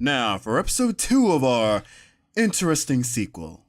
Now for episode 2 of our interesting sequel.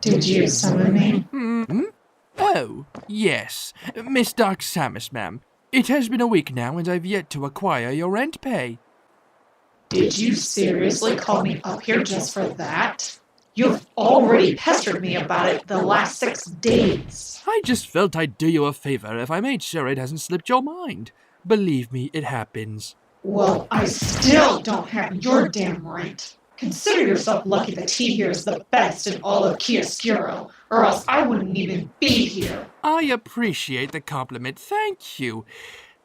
Did you summon me? Oh, yes. Miss Dark Samus, ma'am. It has been a week now, and I've yet to acquire your rent pay. Did you seriously call me up here just for that? You've already pestered me about it the last 6 days. I just felt I'd do you a favor if I made sure it hasn't slipped your mind. Believe me, it happens. Well, I still don't have your damn rent. Consider yourself lucky that he here is the best in all of Chiaroscuro, or else I wouldn't even be here. I appreciate the compliment, thank you.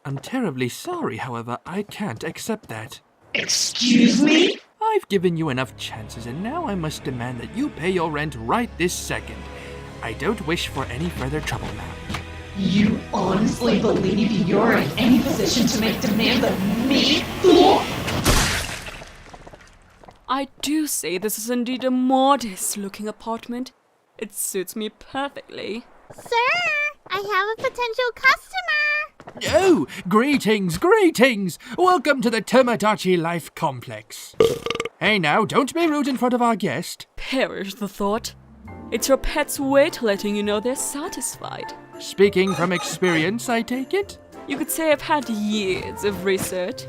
I'm terribly sorry, however, I can't accept that. Excuse me? I've given you enough chances, and now I must demand that you pay your rent right this second. I don't wish for any further trouble now. You honestly believe you're in any position to make demands of me, fool? I do say this is indeed a modest-looking apartment. It suits me perfectly. Sir, I have a potential customer. Oh, greetings, greetings! Welcome to the Tomodachi Life Complex. Hey now, don't be rude in front of our guest. Perish the thought. It's your pet's way to letting you know they're satisfied. Speaking from experience, I take it? You could say I've had years of research.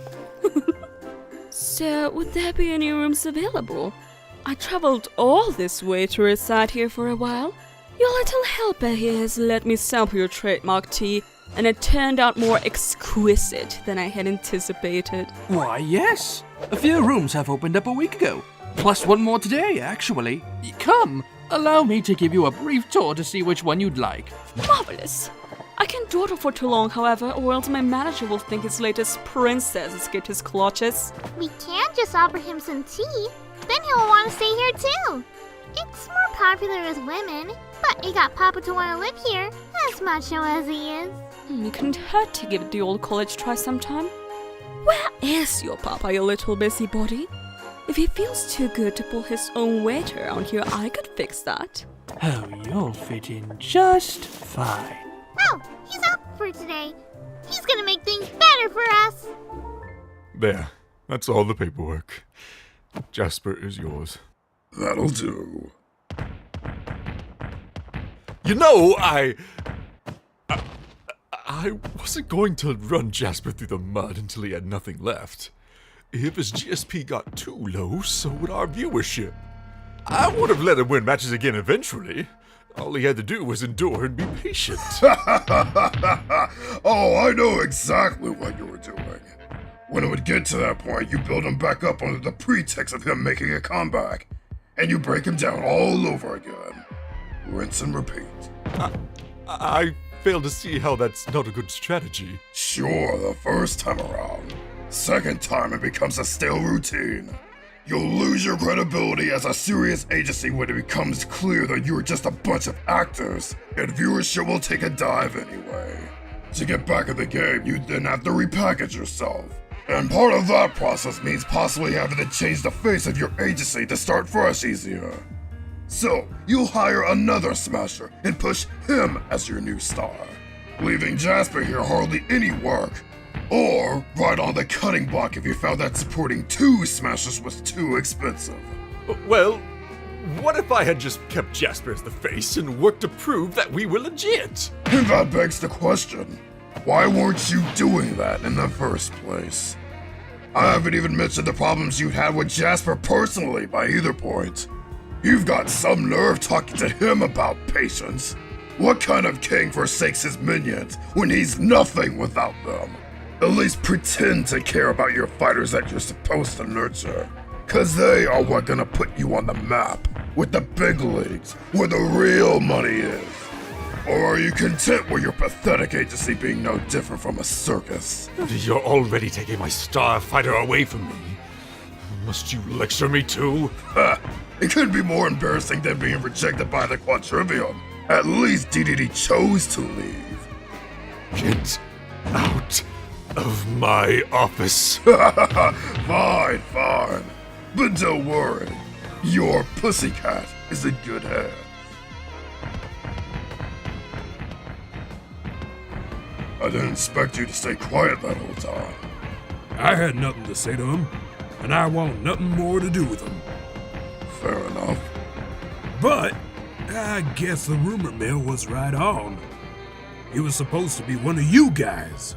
So, would there be any rooms available? I traveled all this way to reside here for a while. Your little helper here has let me sample your trademark tea, and it turned out more exquisite than I had anticipated. Why, yes. A few rooms have opened up a week ago. Plus one more today, actually. Come, allow me to give you a brief tour to see which one you'd like. Marvelous. I can't dawdle for too long, however, or else my manager will think his latest princess escaped his clutches. We can't just offer him some tea. Then he'll want to stay here too. It's more popular with women, but it got Papa to want to live here, as macho as he is. It couldn't hurt to give the old college try sometime. Where is your Papa, you little busybody? If he feels too good to pull his own weight around here, I could fix that. Oh, you'll fit in just fine. Oh, he's out for today. He's gonna make things better for us. There. That's all the paperwork. Jasper is yours. That'll do. You know, I wasn't going to run Jasper through the mud until he had nothing left. If his GSP got too low, so would our viewership. I would have let him win matches again eventually. All he had to do was endure and be patient. Oh, I know exactly what you were doing. When it would get to that point, you build him back up under the pretext of him making a comeback, and you break him down all over again. Rinse and repeat. I fail to see how that's not a good strategy. Sure, the first time around. Second time it becomes a stale routine. You'll lose your credibility as a serious agency when it becomes clear that you're just a bunch of actors, and viewership will take a dive anyway. To get back in the game, you then have to repackage yourself. And part of that process means possibly having to change the face of your agency to start fresh easier. So, you'll hire another smasher and push him as your new star, leaving Jasper here hardly any work. Or, right on the cutting block if you found that supporting 2 smashers was too expensive. Well, what if I had just kept Jasper as the face and worked to prove that we were legit? And that begs the question, why weren't you doing that in the first place? I haven't even mentioned the problems you had with Jasper personally by either point. You've got some nerve talking to him about patience. What kind of king forsakes his minions when he's nothing without them? At least pretend to care about your fighters that you're supposed to nurture. Cause they are what gonna put you on the map, with the big leagues, where the real money is. Or are you content with your pathetic agency being no different from a circus? You're already taking my star fighter away from me. Must you lecture me too? It couldn't be more embarrassing than being rejected by the Quadrivium. At least Dedede chose to leave. Get out of my office. Fine. But don't worry, your pussycat is in good hands. I didn't expect you to stay quiet that whole time. I had nothing to say to him, and I want nothing more to do with him. Fair enough. But I guess the rumor mill was right on. He was supposed to be one of you guys.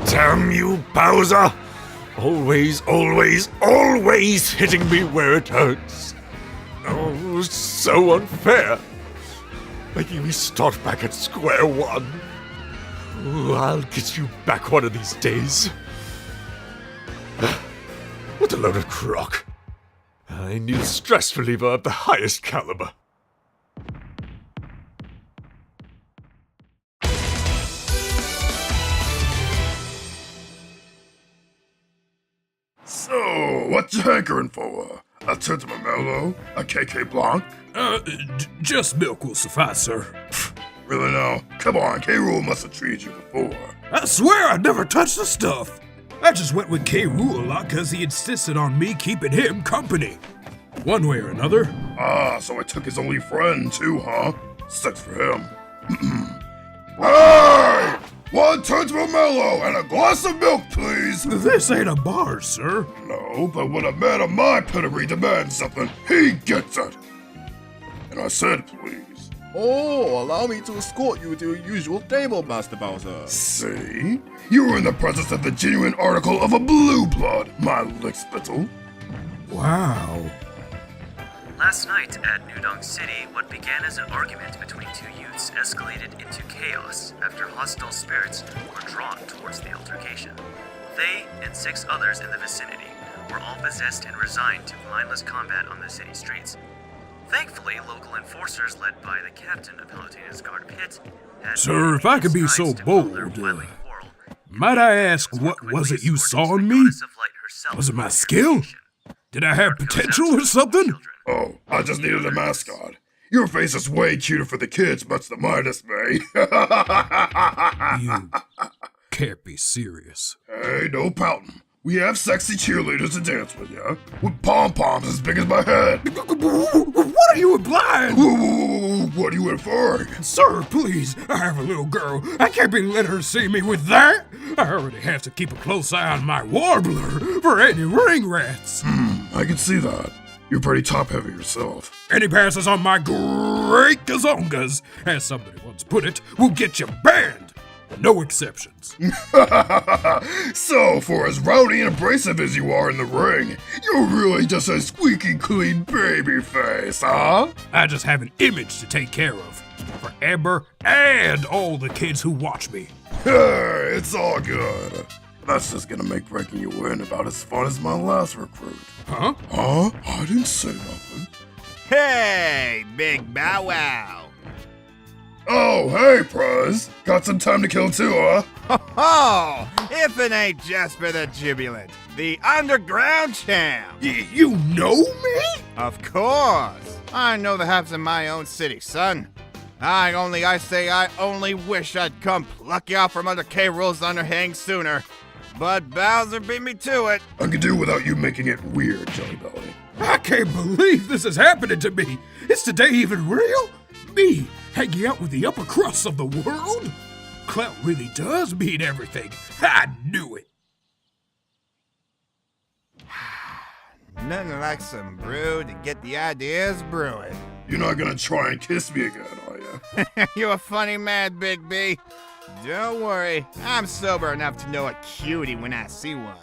Damn you, Bowser! Always hitting me where it hurts. Oh, so unfair. Making me start back at square one. Ooh, I'll get you back one of these days. What a load of crock. I need a stress reliever of the highest caliber. So, what you hankering for? A tête-à-tête? A KK Blanc? Just milk will suffice, sir. Really now? Come on, K-Rool must have treated you before. I swear I never touched the stuff. I just went with K-Rool a lot because he insisted on me keeping him company. One way or another. Ah, so I took his only friend too, huh? Sucks for him. Hey! 1 tête-à-tête and a glass of milk, please! This ain't a bar, sir. No, but when a man of my pedigree demands something, he gets it. And I said please. Oh, allow me to escort you to your usual table, Master Bowser. See? You were in the presence of the genuine article of a blue blood, my lickspittle. Wow. Last night at Lumiose City, what began as an argument between 2 youths escalated into chaos after hostile spirits were drawn towards the altercation. They and 6 others in the vicinity were all possessed and resigned to mindless combat on the city streets. Thankfully, local enforcers led by the captain of Palutena's guard pit had... Sir, if I could be so bold, might I ask what was it you saw in me? Was it my skill? Did I have potential or something? Oh, I just needed a mascot. Your face is way cuter for the kids, much to my dismay. You can't be serious. Hey, no pouting. We have sexy cheerleaders to dance with ya, with pom-poms as big as my head. What are you implying? What are you inferring? Sir, please, I have a little girl. I can't be letting her see me with that. I already have to keep a close eye on my warbler for any ring rats. I can see that. You're pretty top-heavy yourself. Any passes on my great gazongas, as somebody once put it, will get you banned. No exceptions. So, for as rowdy and abrasive as you are in the ring, you're really just a squeaky clean baby face, huh? I just have an image to take care of. For Amber and all the kids who watch me. Hey, it's all good. That's just gonna make breaking you in about as fun as my last recruit. Huh? Huh? I didn't say nothing. Hey, big bow wow. Oh, hey, Prez. Got some time to kill too, huh? Oh, if it ain't Jasper the Jubilant, the underground champ. You know me? Of course. I know the haps in my own city, son. I only wish I'd come pluck you out from under K. Rool's underhang sooner. But Bowser beat me to it. I can do without you making it weird, Jelly Belly. I can't believe this is happening to me. Is today even real? Me, hanging out with the upper crust of the world? Clout really does mean everything. I knew it. Nothing like some brew to get the ideas brewing. You're not gonna try and kiss me again, are you? You're a funny man, Big B. Don't worry, I'm sober enough to know a cutie when I see one.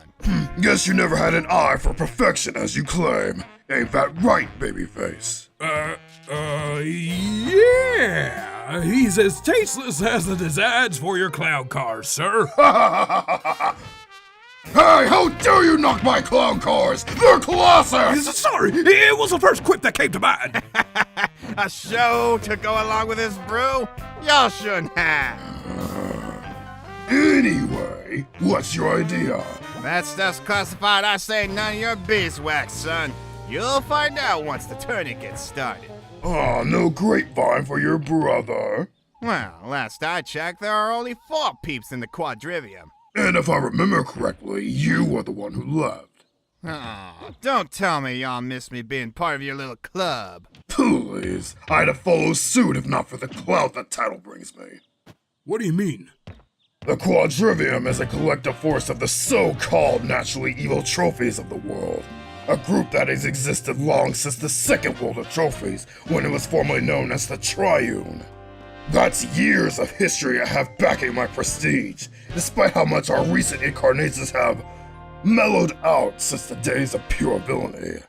Guess you never had an eye for perfection as you claim. Ain't that right, babyface? Yeah. He's as tasteless as the designs for your clown cars, sir. Hey, how dare you knock my clown cars? They're classic! Sorry, it was the first quip that came to mind. A show to go along with this brew? Y'all shouldn't have. Anyway, what's your idea? That stuff's classified. I say none of your beeswax, son. You'll find out once the tourney gets started. Oh, no grapevine for your brother. Well, last I checked, there are only 4 peeps in the quadrivium. And if I remember correctly, you were the one who left. Oh, don't tell me y'all miss me being part of your little club. Please, I'd have followed suit if not for the clout that title brings me. What do you mean? The Quadrivium is a collective force of the so-called naturally evil trophies of the world. A group that has existed long since the second world of trophies, when it was formerly known as the Triune. That's years of history I have backing my prestige, despite how much our recent incarnations have mellowed out since the days of pure villainy.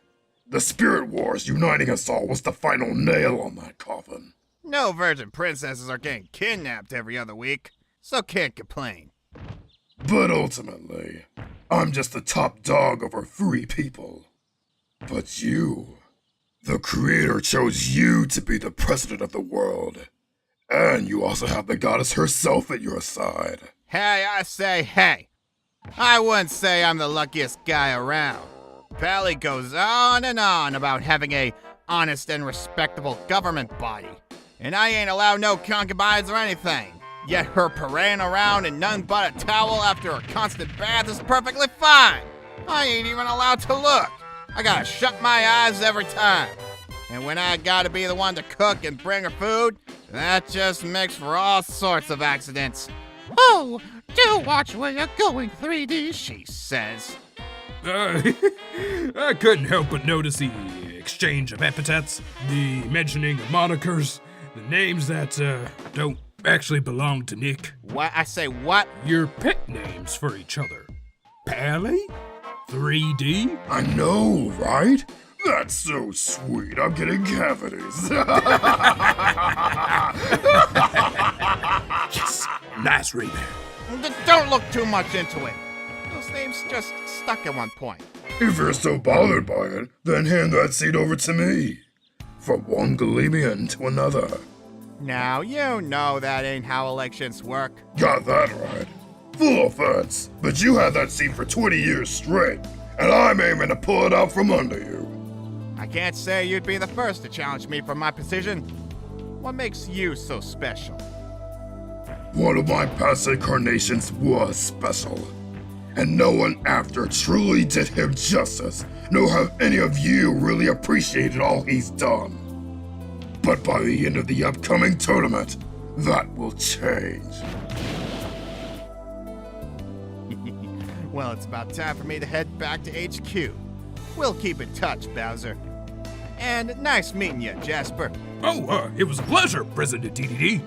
The Spirit Wars uniting us all was the final nail on that coffin. No virgin princesses are getting kidnapped every other week, so can't complain. But ultimately, I'm just the top dog over 3 people. But you, the Creator chose you to be the president of the world. And you also have the goddess herself at your side. Hey, I say hey. I wouldn't say I'm the luckiest guy around. Pally goes on and on about having a honest and respectable government body. And I ain't allowed no concubines or anything. Yet her parading around in none but a towel after a constant bath is perfectly fine. I ain't even allowed to look. I gotta shut my eyes every time. And when I gotta be the one to cook and bring her food, that just makes for all sorts of accidents. Oh, do watch where you're going, 3D, she says. I couldn't help but notice the exchange of epithets, the mentioning of monikers, the names that don't actually belong to Nick. What? I say what? Your pet names for each other. Pally? 3D? I know, right? That's so sweet, I'm getting cavities. Yes, nice rebound. Don't look too much into it. Those names just stuck at one point. If you're so bothered by it, then hand that seat over to me. From one Galemian to another. Now, you know that ain't how elections work. Got that right. Full offense, but you had that seat for 20 years straight, and I'm aiming to pull it out from under you. I can't say you'd be the first to challenge me for my position. What makes you so special? One of my past incarnations was special, and no one after truly did him justice, nor have any of you really appreciated all he's done. But by the end of the upcoming tournament, that will change. Well, it's about time for me to head back to HQ. We'll keep in touch, Bowser. And nice meeting you, Jasper. Oh, it was a pleasure, President Dedede.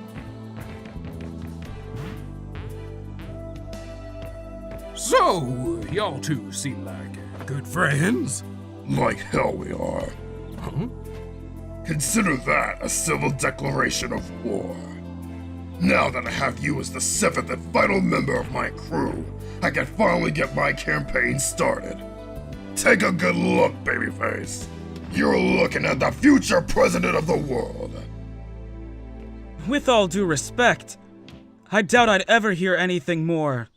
So, y'all two seem like good friends. Like hell we are. Huh? Consider that a civil declaration of war. Now that I have you as the 7th and final member of my crew, I can finally get my campaign started. Take a good look, babyface. You're looking at the future president of the world. With all due respect, I doubt I'd ever hear anything more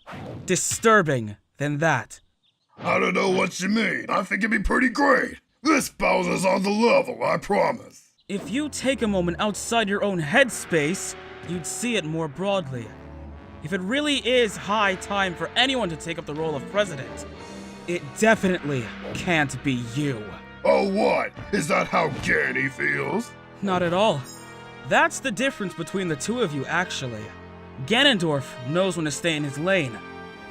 disturbing than that. I don't know what you mean. I think it'd be pretty great. This Bowser's on the level, I promise. If you take a moment outside your own headspace, you'd see it more broadly. If it really is high time for anyone to take up the role of president, it definitely can't be you. Oh what? Is that how Gany feels? Not at all. That's the difference between the two of you, actually. Ganondorf knows when to stay in his lane.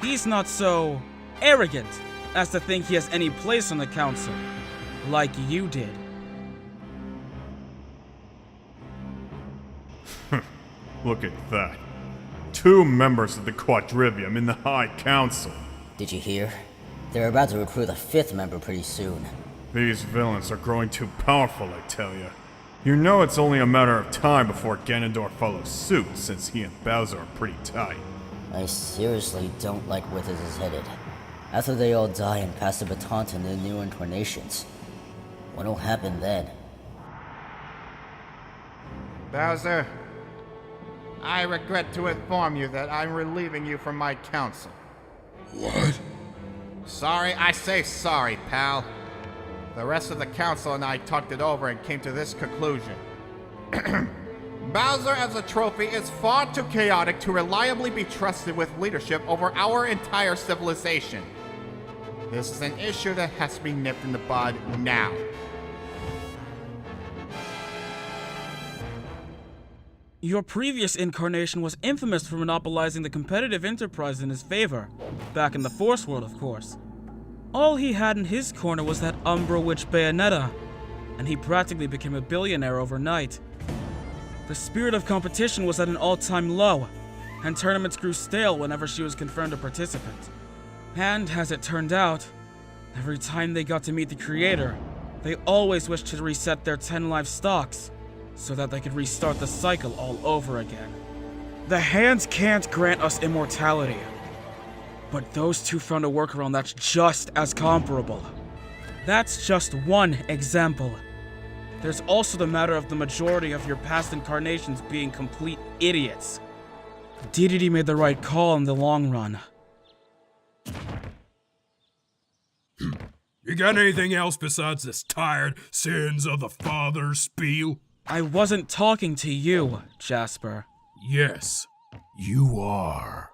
He's not so arrogant as to think he has any place on the council, like you did. Look at that. 2 members of the Quadrivium in the High Council. Did you hear? They're about to recruit a 5th member pretty soon. These villains are growing too powerful, I tell ya. You know it's only a matter of time before Ganondorf follows suit, since he and Bowser are pretty tight. I seriously don't like where this is headed. After they all die and pass the baton to the new incarnations, what'll happen then? Bowser, I regret to inform you that I'm relieving you from my council. What? Sorry, I say sorry, pal. The rest of the council and I talked it over and came to this conclusion. Bowser as a trophy is far too chaotic to reliably be trusted with leadership over our entire civilization. This is an issue that has to be nipped in the bud now. Your previous incarnation was infamous for monopolizing the competitive enterprise in his favor, back in the Force World, of course. All he had in his corner was that Umbra Witch Bayonetta, and he practically became a billionaire overnight. The spirit of competition was at an all-time low, and tournaments grew stale whenever she was confirmed a participant. And, as it turned out, every time they got to meet the creator, they always wished to reset their 10 life stocks, so that they could restart the cycle all over again. The hands can't grant us immortality, but those two found a workaround that's just as comparable. That's just one example. There's also the matter of the majority of your past incarnations being complete idiots. Dedede made the right call in the long run. You got anything else besides this tired sins of the father spiel? I wasn't talking to you, Jasper. Yes, you are.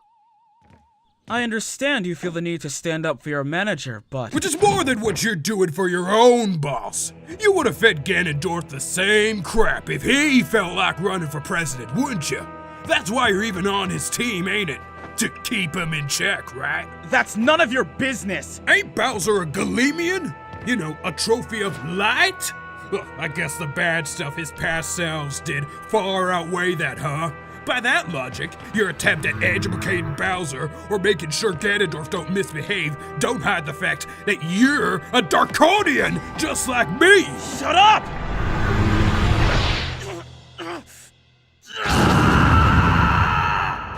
I understand you feel the need to stand up for your manager, but... Which is more than what you're doing for your own boss. You would have fed Ganondorf the same crap if he felt like running for president, wouldn't you? That's why you're even on his team, ain't it? To keep him in check, right? That's none of your business! Ain't Bowser a Galemian? You know, a trophy of light? Well, I guess the bad stuff his past selves did far outweigh that, huh? By that logic, your attempt at educating Bowser or making sure Ganondorf don't misbehave don't hide the fact that you're a Darkonian, just like me! Shut up!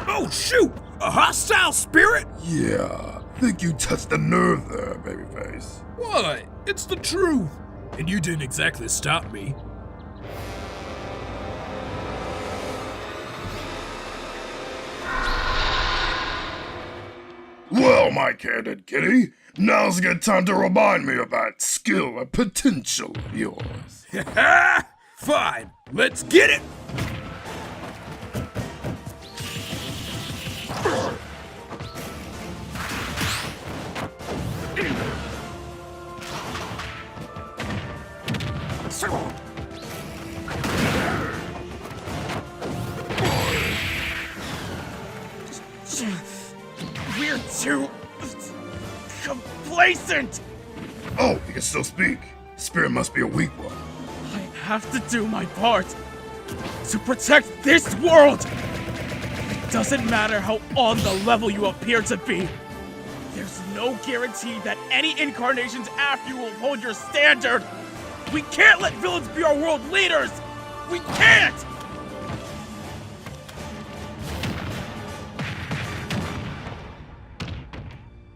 Oh shoot! A hostile spirit? Yeah, think you touched the nerve there, babyface. What? It's the truth. And you didn't exactly stop me. Well, my candid kitty, now's a good time to remind me of that skill and potential of yours. Fine, let's get it! We're too... complacent! Oh, you can still speak. Spirit must be a weak one. I have to do my part to protect this world! It doesn't matter how on the level you appear to be. There's no guarantee that any incarnations after you will hold your standard. We can't let villains be our world leaders! We can't!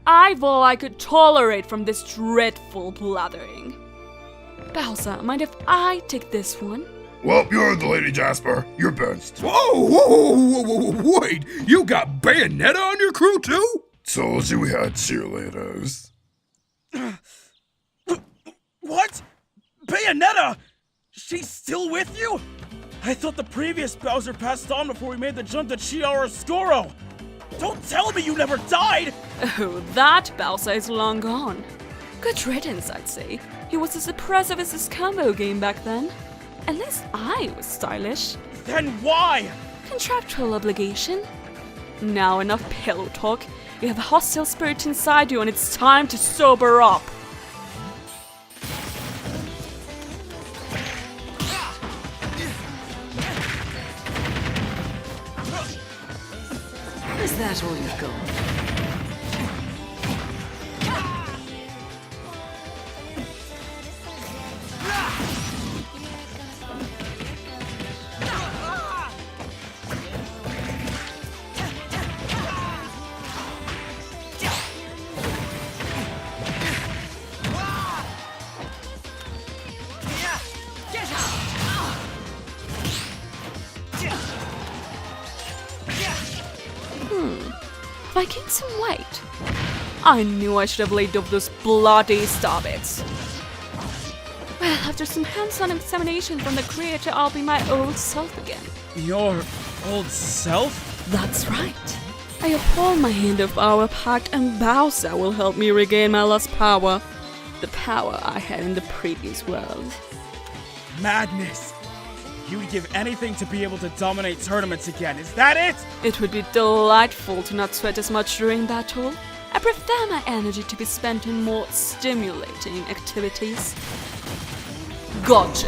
I've all I could tolerate from this dreadful blathering. Bowser, mind if I take this one? Well, you heard the lady, Jasper. You're benched. Whoa, wait! You got Bayonetta on your crew too? Told you we had cheerleaders. What? Bayonetta? She's still with you? I thought the previous Bowser passed on before we made the jump to Chiaroscuro. Don't tell me you never died! Oh, that Bowser is long gone. Good riddance, I'd say. He was as impressive as his combo game back then. At least I was stylish. Then why? Contractual obligation. Now enough pillow talk. You have a hostile spirit inside you and it's time to sober up. Is that all you've got? I gained some weight. I knew I should have laid off those bloody starbits. Well, after some hands-on examination from the creator, I'll be my old self again. Your old self? That's right. I uphold my hand of power pact and Bowser will help me regain my lost power. The power I had in the previous world. Madness! You would give anything to be able to dominate tournaments again, is that it? It would be delightful to not sweat as much during battle. I prefer my energy to be spent on more stimulating activities. Gotcha.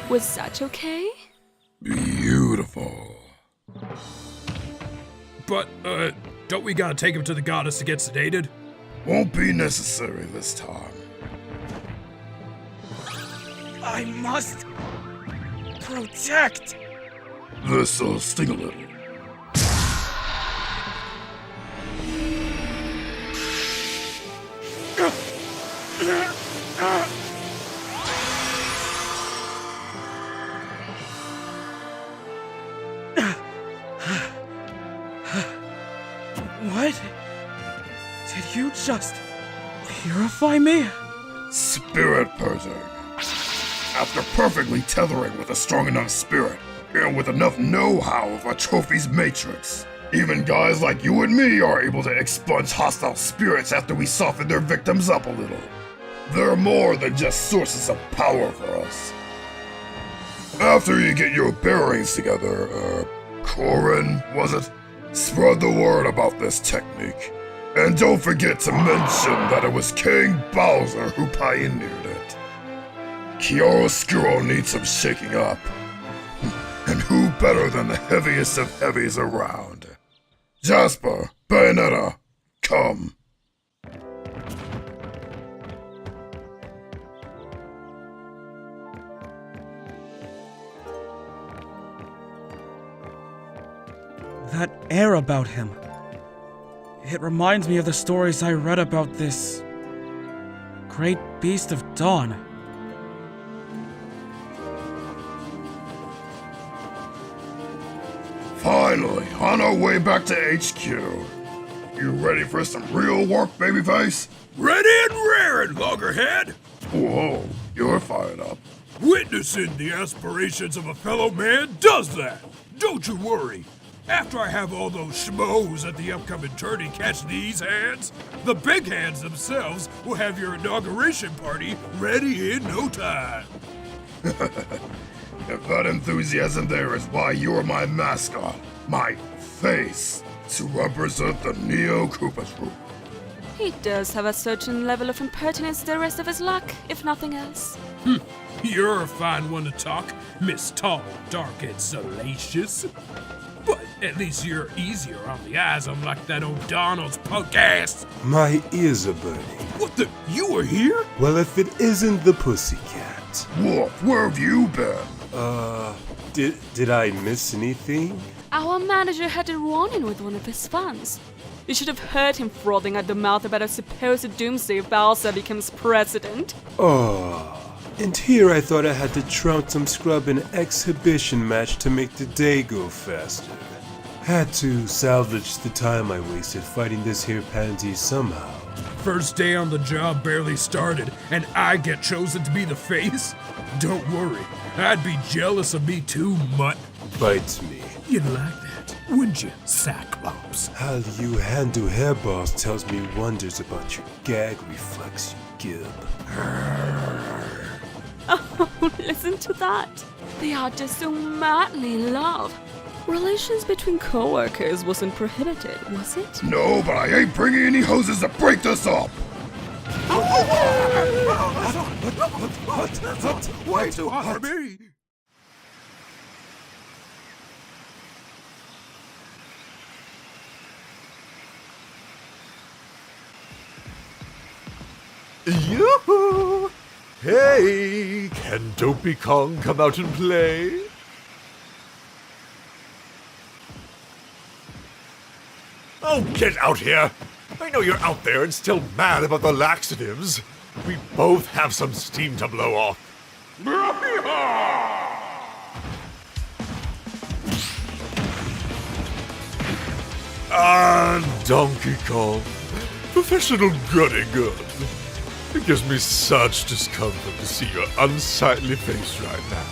Was that okay? Beautiful. But, don't we gotta take him to the goddess to get sedated? Won't be necessary this time. I must protect. This'll sting a little. What? Did you just purify me? Spirit purging. After perfectly tethering with a strong enough spirit, and with enough know-how of a trophy's matrix, even guys like you and me are able to expunge hostile spirits after we soften their victims up a little. They're more than just sources of power for us. After you get your bearings together, Corrin, was it? Spread the word about this technique. And don't forget to mention that it was King Bowser who pioneered it. Chiaroscuro needs some shaking up. And who better than the heaviest of heavies around? Jasper, Bayonetta, come. That air about him. It reminds me of the stories I read about this great beast of dawn. Finally, on our way back to HQ. You ready for some real work, babyface? Ready and raring, Loggerhead! Whoa, you're fired up. Witnessing the aspirations of a fellow man does that! Don't you worry. After I have all those schmoes at the upcoming tourney catch these hands, the big hands themselves will have your inauguration party ready in no time. If that enthusiasm there is why you're my mascot, my face, to represent the Neo Koopas group. He does have a certain level of impertinence the rest of his luck, if nothing else. You're a fine one to talk, Miss Tall, Dark, and Salacious. But at least you're easier on the eyes, unlike that old Donald's punk ass. My ears are burning. What the? You were here? Well, if it isn't the pussycat. Wolf, where have you been? Did I miss anything? Our manager had a run-in with one of his fans. You should have heard him frothing at the mouth about a supposed doomsday if Bowser becomes president. Oh, and here I thought I had to trump some scrub in an exhibition match to make the day go faster. Had to salvage the time I wasted fighting this here pansy somehow. First day on the job barely started, and I get chosen to be the face? Don't worry, I'd be jealous of me too, mutt. Bites me. You'd like that, wouldn't you, Cyclops? How you handle hairballs tells me wonders about your gag reflex, you gib. Oh, listen to that. They are just so madly in love. Relations between co-workers wasn't prohibited, was it? No, but I ain't bringing any hoses to break this up! What? Way too hot for me! Yoo-hoo! Hey, can Dopey Kong come out and play? Oh, get out here! I know you're out there and still mad about the laxatives. We both have some steam to blow off. Donkey Kong. Professional gutty good. It gives me such discomfort to see your unsightly face right now.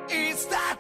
It's that